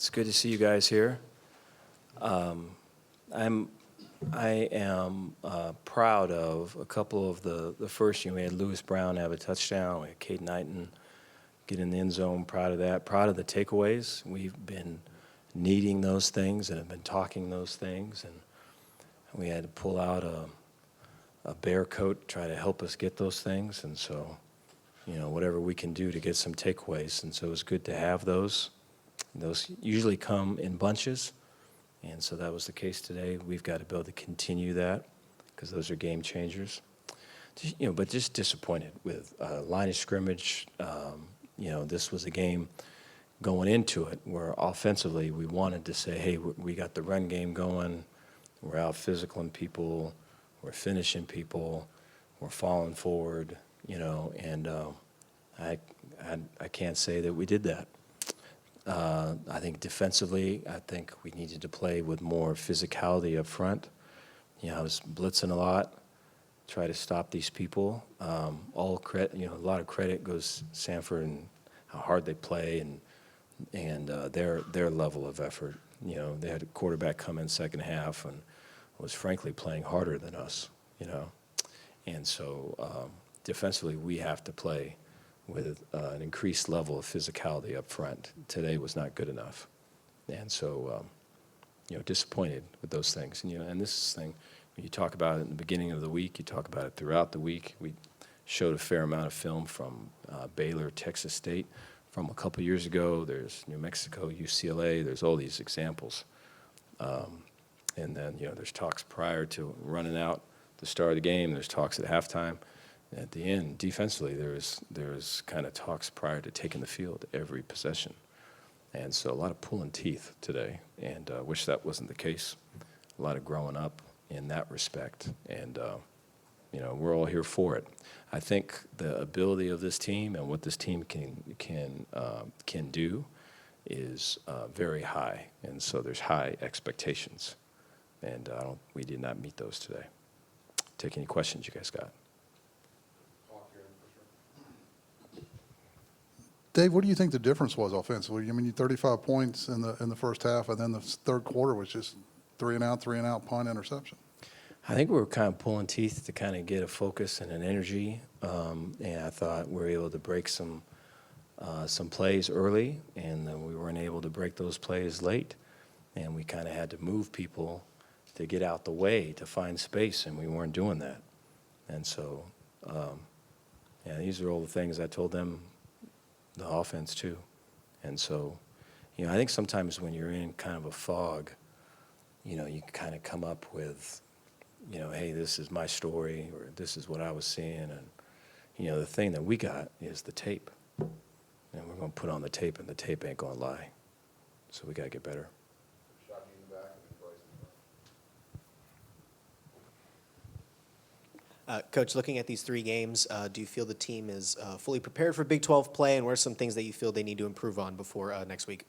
It's good to see you guys here. I am proud of a couple of the first year. We had Lewis Brown have a touchdown. We had Cade Knighton get in the end zone. Proud of that. Proud of the takeaways. We've been needing those things and have been talking those things. And we had to pull out a bear coat to try to help us get those things. And so, whatever we can do to get some takeaways. And so it was good to have those. Those usually come in bunches. And so that was the case today. We've got to be able to continue that because those are game changers. But just disappointed with line of scrimmage. This was a game going into it where offensively we wanted to say, hey, we got the run game going. We're out physicaling people. We're finishing people. We're falling forward, and I can't say that we did that. I think defensively, I think we needed to play with more physicality up front. I was blitzing a lot, try to stop these people. All credit, a lot of credit goes to Samford and how hard they play and their level of effort. They had a quarterback come in second half and was frankly playing harder than us. And so defensively, we have to play with an increased level of physicality up front. Today was not good enough. And so, disappointed with those things. And this is the thing, when you talk about it in the beginning of the week, you talk about it throughout the week. We showed a fair amount of film from Baylor, Texas State from a couple years ago. There's New Mexico, UCLA. There's all these examples. And then, there's talks prior to running out the start of the game. There's talks at halftime. At the end, defensively, there's kind of talks prior to taking the field every possession. And so a lot of pulling teeth today, and I wish that wasn't the case. A lot of growing up in that respect, and we're all here for it. I think the ability of this team and what this team can do is very high, and so there's high expectations, and we did not meet those today. Take any questions you guys got. Dave, what do you think the difference was offensively? You 35 points in the first half, and then the third quarter was just three and out, punt, interception. I think we were kind of pulling teeth to kind of get a focus and an energy, and I thought we were able to break some plays early, and then we weren't able to break those plays late, and we kind of had to move people to get out the way to find space, and we weren't doing that. And so, these are all the things I told them. The offense too. And so, I think sometimes when you're in kind of a fog, you kind of come up with, hey, this is my story, or this is what I was seeing. And, the thing that we got is the tape. And we're going to put on the tape, and the tape ain't going to lie. So we got to get better. Coach, looking at these three games, do you feel the team is fully prepared for Big 12 play, and what are some things that you feel they need to improve on before next week?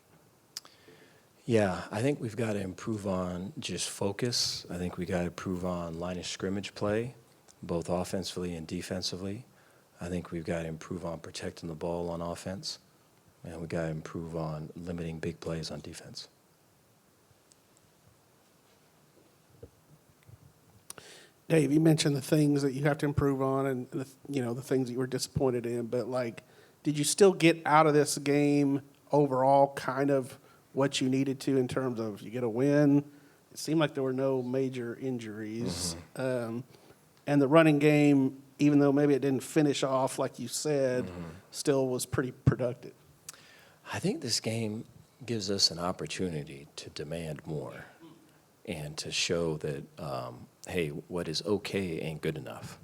Yeah, I think we've got to improve on just focus. I think we got to improve on line of scrimmage play, both offensively and defensively. I think we've got to improve on protecting the ball on offense, and we've got to improve on limiting big plays on defense. Dave, you mentioned the things that you have to improve on and the things that you were disappointed in, but did you still get out of this game overall kind of what you needed to in terms of you get a win? It seemed like there were no major injuries. And the running game, even though maybe it didn't finish off like you said, still was pretty productive. I think this game gives us an opportunity to demand more and to show that hey, what is okay ain't good enough.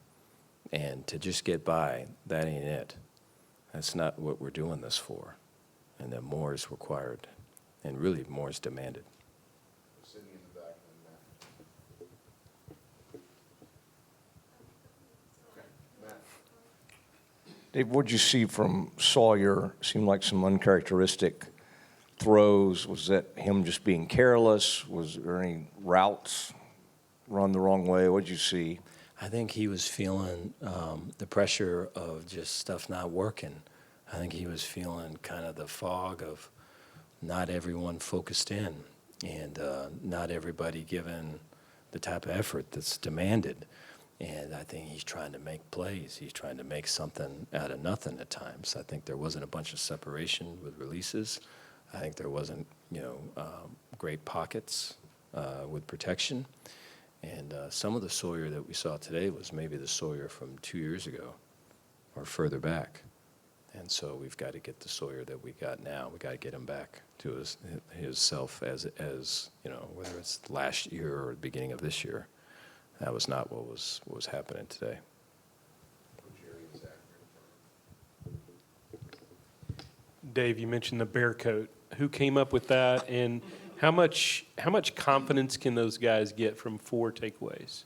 And to just get by, that ain't it. That's not what we're doing this for. And that more is required. And really, more is demanded. Sitting in the back and Matt. Dave, what did you see from Sawyer? Seemed like some uncharacteristic throws. Was that him just being careless? Was there any routes run the wrong way? What did you see? I think he was feeling the pressure of just stuff not working. I think he was feeling kind of the fog of not everyone focused in, and not everybody given the type of effort that's demanded. And I think he's trying to make plays. He's trying to make something out of nothing at times. I think there wasn't a bunch of separation with releases. I think there wasn't, great pockets with protection. And some of the Sawyer that we saw today was maybe the Sawyer from 2 years ago or further back. And so we've got to get the Sawyer that we got now. We got to get him back to his self as whether it's last year or the beginning of this year. That was not what was happening today. Dave, you mentioned the bear coat. Who came up with that, and how much confidence can those guys get from 4 takeaways?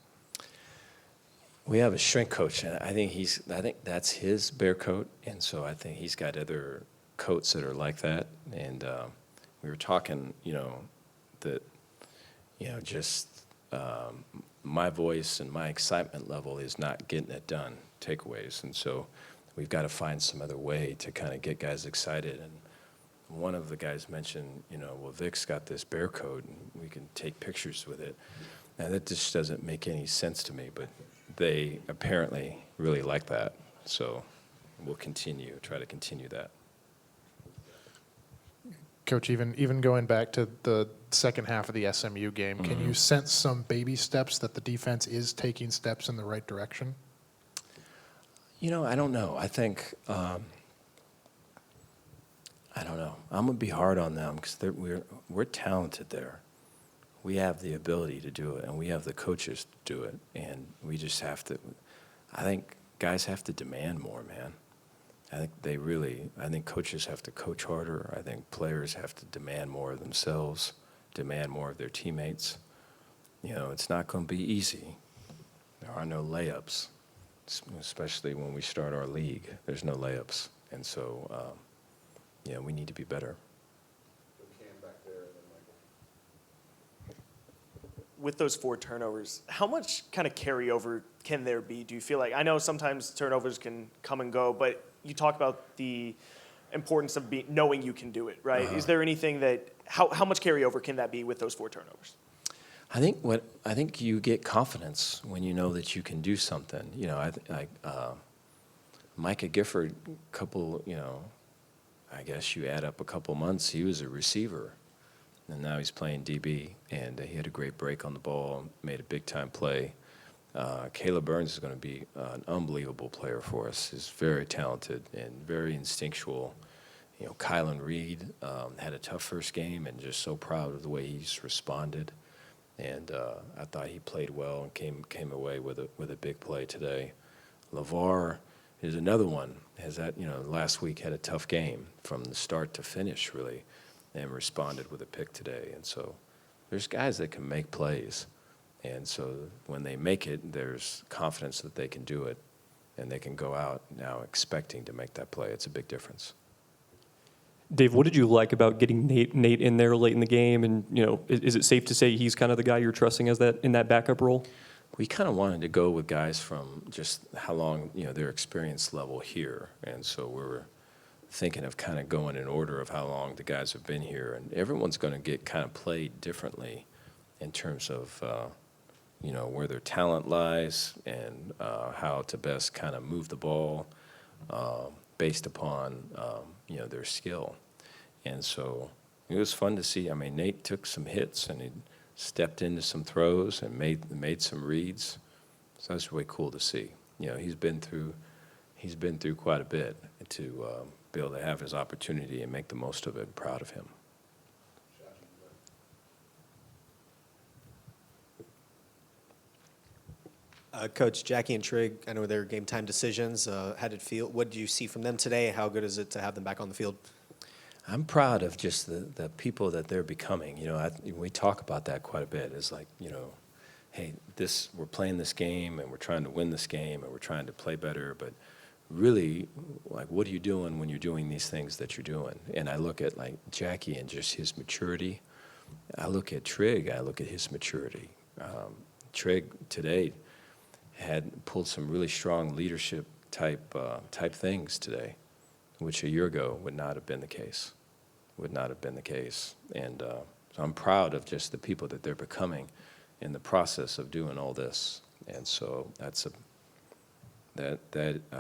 We have a strength coach, and I think that's his bear coat, and so I think he's got other coats that are like that. And we were talking, that, my voice and my excitement level is not getting it done, takeaways, and so we've got to find some other way to kind of get guys excited. And one of the guys mentioned, well, Vic's got this bear coat, and we can take pictures with it. Now, that just doesn't make any sense to me, but they apparently really like that. So we'll try to continue that. Coach, even going back to the second half of the SMU game, can you sense some baby steps that the defense is taking steps in the right direction? I don't know. I think, I don't know. I'm going to be hard on them because we're talented there. We have the ability to do it, and we have the coaches to do it, and we just have to. I think guys have to demand more, man. I think coaches have to coach harder. I think players have to demand more of themselves, demand more of their teammates. It's not going to be easy. There are no layups, especially when we start our league. There's no layups, and so we need to be better. With those 4 turnovers, how much kind of carryover can there be? Do you feel like, I know sometimes turnovers can come and go, but you talk about the importance of knowing you can do it, right? Uh-huh. Is there anything how much carryover can that be with those 4 turnovers? I think you get confidence when you know that you can do something. Micah Gifford, I guess you add up a couple months, he was a receiver. And now he's playing DB, and he had a great break on the ball, made a big-time play. Caleb Burns is going to be an unbelievable player for us. He's very talented and very instinctual. Kylan Reed had a tough first game, and just so proud of the way he's responded. And I thought he played well and came away with a big play today. LeVar is another one. Last week had a tough game from the start to finish, really, and responded with a pick today. And so there's guys that can make plays. And so when they make it, there's confidence that they can do it, and they can go out now expecting to make that play. It's a big difference. Dave, what did you like about getting Nate in there late in the game? And, is it safe to say he's kind of the guy you're trusting as in that backup role? We kind of wanted to go with guys from just how long, their experience level here. And so we were thinking of kind of going in order of how long the guys have been here. And everyone's going to get kind of played differently in terms of, where their talent lies and how to best kind of move the ball based upon, their skill. And so it was fun to see. I mean, Nate took some hits and he stepped into some throws and made some reads. So that's really cool to see. He's been through quite a bit to be able to have his opportunity and make the most of it. Proud of him. Coach, Jackie and Trigg, I know they're game time decisions. How did it feel? What did you see from them today? How good is it to have them back on the field? I'm proud of just the people that they're becoming. We talk about that quite a bit. It's like, hey, we're playing this game and we're trying to win this game and we're trying to play better, but really, like, what are you doing when you're doing these things that you're doing? And I look at, like, Jackie and just his maturity. I look at Trigg, I look at his maturity. Trigg today had pulled some really strong leadership type things today, which a year ago would not have been the case. would not have been the case. And so I'm proud of just the people that they're becoming in the process of doing all this. And so that's a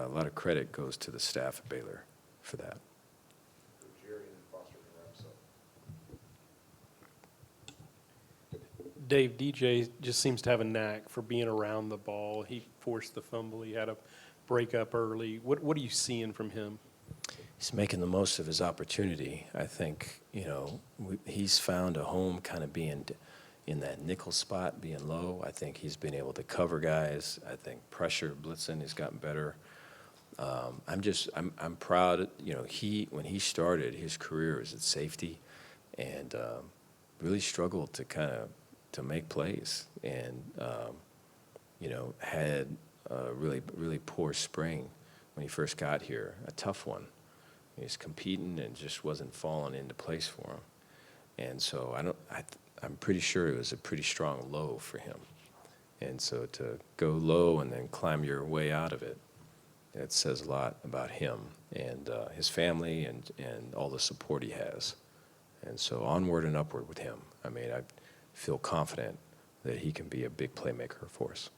lot of credit goes to the staff at Baylor for that. Dave, DJ just seems to have a knack for being around the ball. He forced the fumble. He had a break up early. What are you seeing from him? He's making the most of his opportunity. I think, he's found a home kind of being in that nickel spot, being low. I think he's been able to cover guys. I think pressure, blitzing, has gotten better. I'm proud. When he started his career was at safety, and really struggled to make plays, and had a really poor spring when he first got here, a tough one. He was competing and just wasn't falling into place for him, and so I'm pretty sure it was a pretty strong low for him, and so to go low and then climb your way out of it, it says a lot about him and his family and all the support he has. And so onward and upward with him. I mean, I feel confident that he can be a big playmaker for us.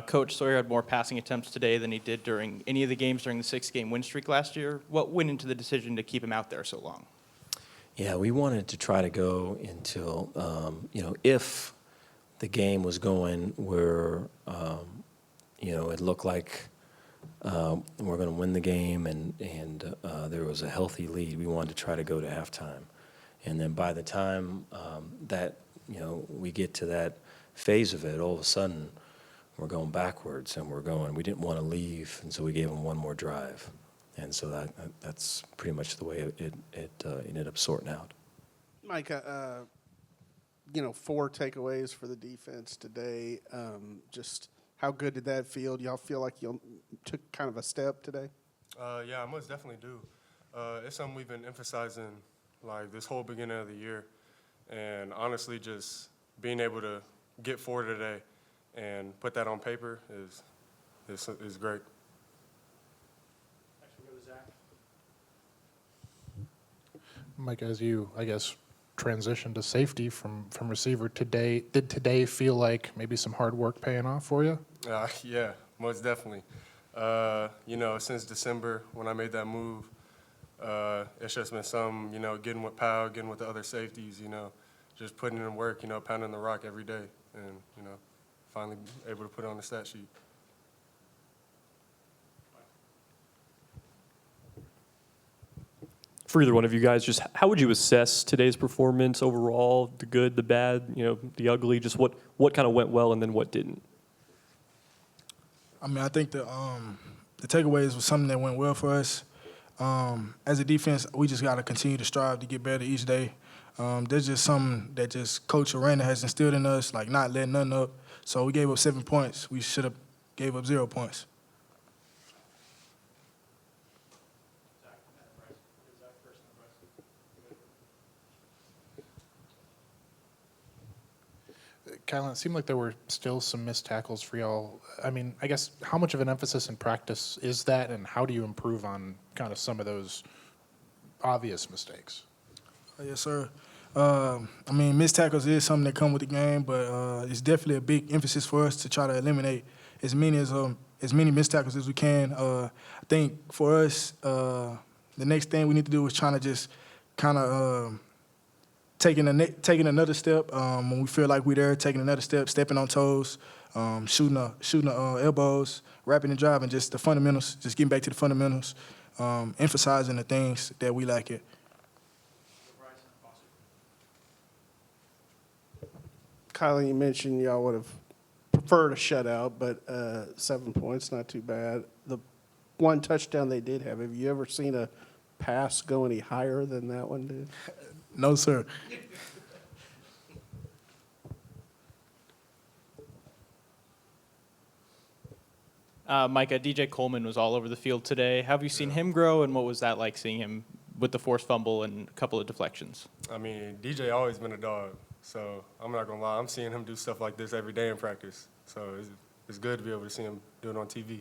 Coach Sawyer had more passing attempts today than he did during any of the games during the 6-game win streak last year. What went into the decision to keep him out there so long? Yeah, we wanted to try to go until, if the game was going where, it looked like we're going to win the game and there was a healthy lead, we wanted to try to go to halftime. And then by the time that, we get to that phase of it, all of a sudden we're going backwards and we didn't want to leave, and so we gave them one more drive. And so that's pretty much the way it ended up sorting out. Micah, 4 takeaways for the defense today. Just how good did that feel? Do y'all feel like you took kind of a step today? Yeah, I most definitely do. It's something we've been emphasizing like this whole beginning of the year, and honestly, just being able to get 4 today and put that on paper is great. Mike, as you, I guess, transition to safety from receiver today, did today feel like maybe some hard work paying off for you? Yeah, most definitely. Since December when I made that move, it's just been some, getting with Powell, getting with the other safeties, just putting in work, pounding the rock every day, and, finally able to put it on the stat sheet. For either one of you guys, just how would you assess today's performance overall, the good, the bad, the ugly, just what kind of went well and then what didn't? I mean, I think the takeaways was something that went well for us. As a defense, we just got to continue to strive to get better each day. There's just something that just Coach Aranda has instilled in us, like not letting nothing up. So we gave up 7 points. We should have gave up 0 points. Kylan, it seemed like there were still some missed tackles for y'all. I mean, I guess how much of an emphasis in practice is that, and how do you improve on kind of some of those obvious mistakes? Yes, sir. Missed tackles is something that come with the game, but it's definitely a big emphasis for us to try to eliminate as many missed tackles as we can. I think for us, the next thing we need to do is trying to just kind of taking another step when we feel like we're there, taking another step, stepping on toes, shooting elbows, wrapping and driving, just the fundamentals, just getting back to the fundamentals, emphasizing the things that we lack at. Kylie, you mentioned y'all would have preferred a shutout, but 7 points, not too bad. The one touchdown they did have you ever seen a pass go any higher than that one did? No, sir. Micah, DJ Coleman was all over the field today. How have you seen him grow, and what was that like seeing him with the forced fumble and a couple of deflections? I mean, DJ always been a dog, so I'm not going to lie. I'm seeing him do stuff like this every day in practice, so it's good to be able to see him do it on TV.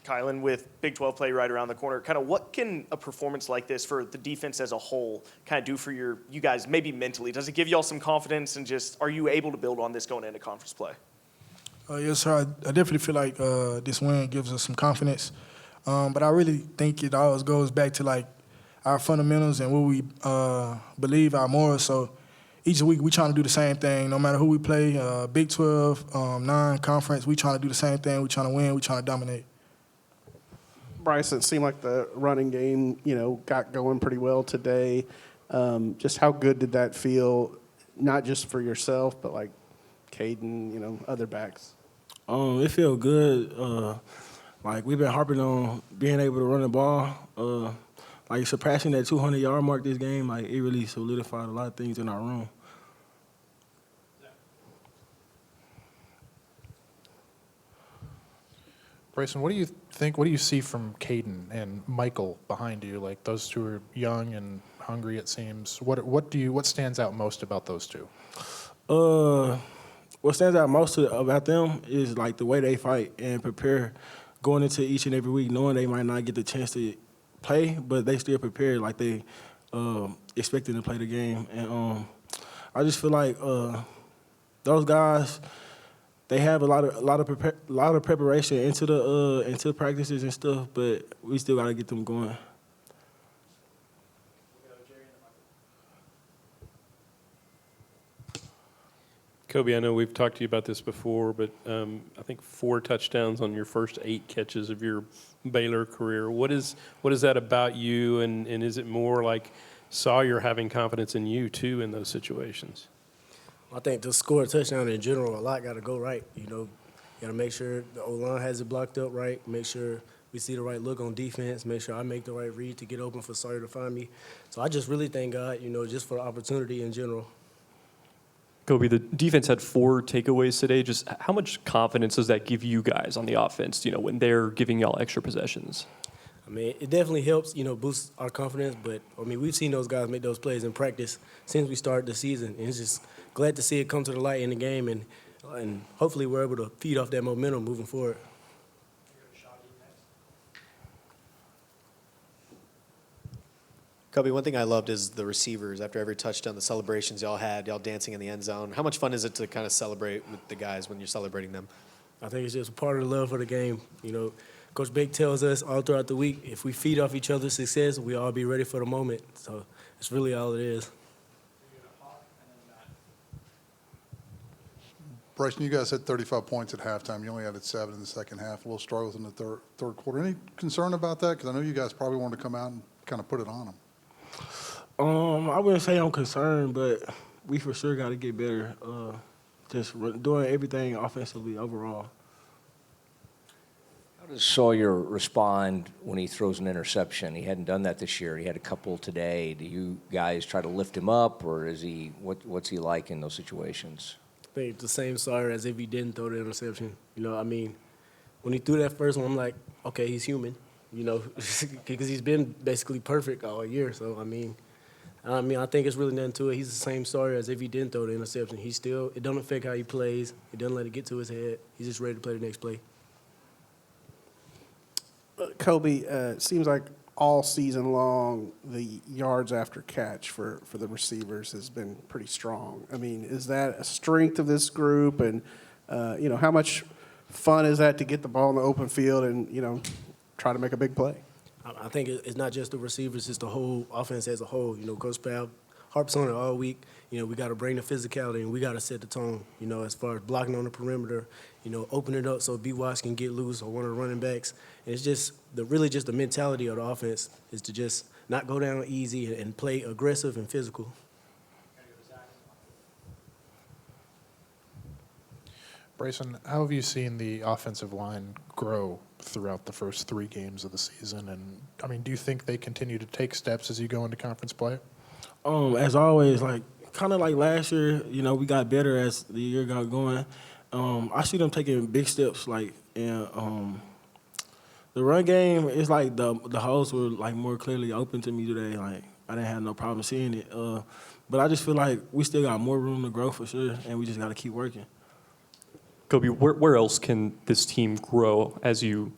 Kylan, with Big 12 play right around the corner, kind of what can a performance like this for the defense as a whole kind of do for you guys, maybe mentally? Does it give y'all some confidence, and just are you able to build on this going into conference play? Yes, sir. I definitely feel like this win gives us some confidence. But I really think it always goes back to like our fundamentals and what we believe, our morals. So each week we trying to do the same thing, no matter who we play, Big 12, non-conference, we trying to do the same thing. We trying to win, we trying to dominate. Bryce, it seemed like the running game, got going pretty well today. Just how good did that feel, not just for yourself, but like Caden, other backs? It felt good. Like we've been harping on being able to run the ball. Like surpassing that 200-yard mark this game, like it really solidified a lot of things in our room. Bryson, what do you think? What do you see from Caden and Michael behind you? Like those two are young and hungry. It seems. What stands out most about those two? What stands out most about them is like the way they fight and prepare going into each and every week, knowing they might not get the chance to play, but they still prepare like they expecting to play the game. And I just feel like those guys, they have a lot of preparation into practices and stuff, but we still got to get them going. Kobe, I know we've talked to you about this before, but I think 4 touchdowns on your first 8 catches of your Baylor career. What is that about you, and is it more like Sawyer having confidence in you, too, in those situations? I think to score a touchdown in general, a lot got to go right. Got to make sure the O-line has it blocked up right, make sure we see the right look on defense, make sure I make the right read to get open for Sawyer to find me. So I just really thank God, just for the opportunity in general. Kobe, the defense had 4 takeaways today. Just how much confidence does that give you guys on the offense, when they're giving y'all extra possessions? I mean, it definitely helps, boost our confidence. But, we've seen those guys make those plays in practice since we started the season. And it's just glad to see it come to the light in the game. And hopefully we're able to feed off that momentum moving forward. Kobe, one thing I loved is the receivers. After every touchdown, the celebrations y'all had, y'all dancing in the end zone. How much fun is it to kind of celebrate with the guys when you're celebrating them? I think it's just part of the love for the game. Coach Big tells us all throughout the week, if we feed off each other's success, we all be ready for the moment. So it's really all it is. Bryson, you guys had 35 points at halftime. You only added 7 in the second half. A little struggles in the third quarter. Any concern about that? Because I know you guys probably wanted to come out and kind of put it on them. I wouldn't say I'm concerned, but we for sure got to get better. Just doing everything offensively overall. How does Sawyer respond when he throws an interception? He hadn't done that this year. He had a couple today. Do you guys try to lift him up, or is he what's he like in those situations? I think it's the same Sawyer as if he didn't throw the interception. When he threw that first one, I'm like, okay, he's human, because he's been basically perfect all year. So, I think it's really nothing to it. He's the same Sawyer as if he didn't throw the interception. It don't affect how he plays. It doesn't let it get to his head. He's just ready to play the next play. Kobe, it seems like all season long, the yards after catch for the receivers has been pretty strong. Is that a strength of this group? And, how much fun is that to get the ball in the open field and, try to make a big play? I think it's not just the receivers, it's the whole offense as a whole. Coach Powell harps on it all week. We got to bring the physicality, and we got to set the tone, as far as blocking on the perimeter, open it up so B-Watch can get loose or one of the running backs. And it's just really the mentality of the offense is to just not go down easy and play aggressive and physical. Bryson, how have you seen the offensive line grow throughout the first 3 games of the season? And, do you think they continue to take steps as you go into conference play? As always, kind of like last year, we got better as the year got going. I see them taking big steps, and the run game is like the holes were more clearly open to me today. I didn't have no problem seeing it. But I just feel like we still got more room to grow for sure, and we just got to keep working. Kobe, where else can this team grow as you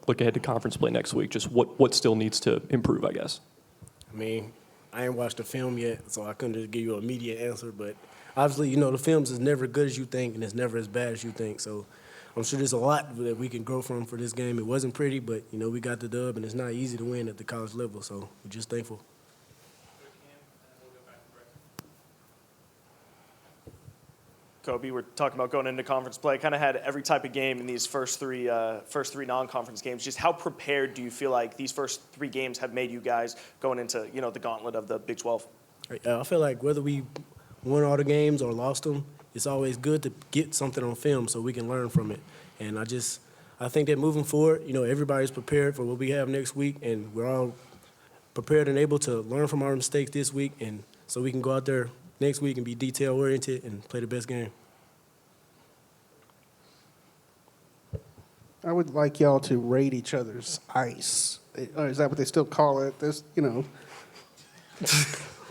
look ahead to conference play next week? Just what still needs to improve, I guess? I mean, I ain't watched the film yet, so I couldn't just give you an immediate answer. But obviously, the films is never as good as you think, and it's never as bad as you think. So I'm sure there's a lot that we can grow from for this game. It wasn't pretty, but, we got the dub, and it's not easy to win at the college level. So we're just thankful. Kobe, we're talking about going into conference play. Kind of had every type of game in these first three non-conference games. Just how prepared do you feel like these first 3 games have made you guys going into the gauntlet of the Big 12? I feel like whether we won all the games or lost them, it's always good to get something on film so we can learn from it. And I think that moving forward, everybody's prepared for what we have next week, and we're all prepared and able to learn from our mistakes this week, and so we can go out there next week and be detail-oriented and play the best game. I would like y'all to rate each other's ice. Or is that what they still call it? This,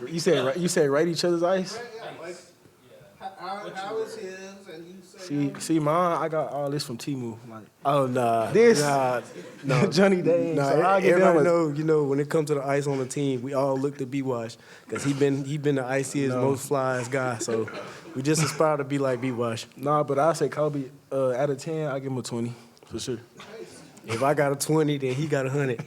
You say rate each other's ice? How is his? And you say See, mine. I got all this from Temu. Like, Oh, nah. This- no. Johnny Dang. Nah, So I'll give them everybody know, when it comes to the ice on the team, we all look to B-Wash because he been the iciest, most flyest guy. So we just aspire to be like B-Wash. Nah, but I say Kobe. Out of 10, I give him a 20 for sure. If I got a 20, then he got 100.